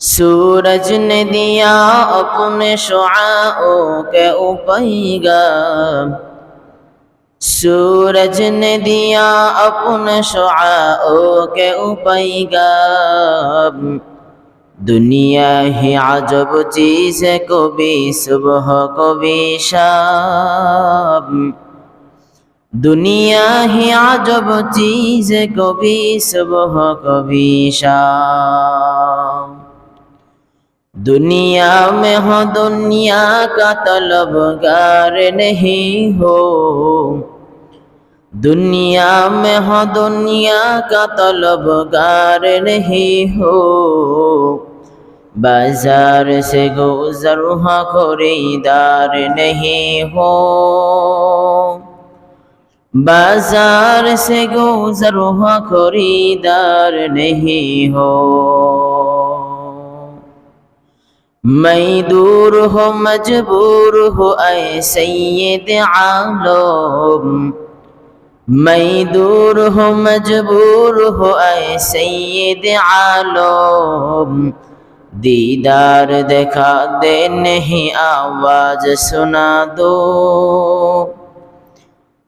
सूरज ने दिया अपने शुआओं के पैगाम, सूरज ने दिया अपने शुआओं के पैगाम। दुनिया ही अजब चीज़ है, कभी सुबह कभी शाम। दुनिया ही अजब चीज़ है, कभी सुबह कभी शाम। दुनिया में हो दुनिया का तलबगार नहीं हो, दुनिया में हो दुनिया का तलबगार नहीं हो। बाजार से गुजर हो खरीदार नहीं हो, बाजार से गुजर हो खरीदार नहीं हो। मैं दूर हो मजबूर हो ऐ सैयद आलम, मैं दूर हो मजबूर हो ऐ सैयद आलम। दीदार दिखा दे नहीं आवाज सुना दो,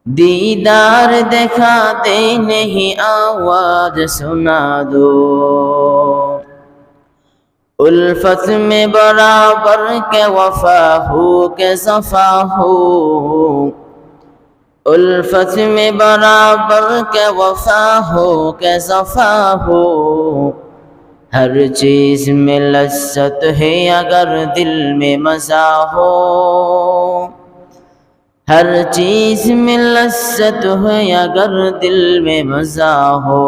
दीदार दिखा दे नहीं आवाज सुना दो। उल्फत में बराबर के वफा हो के सफा हो, उल्फत में बराबर के वफा हो के सफा हो। हर चीज में लज्जत है अगर दिल में मजा हो, हर चीज में लज्जत है अगर दिल में मजा हो।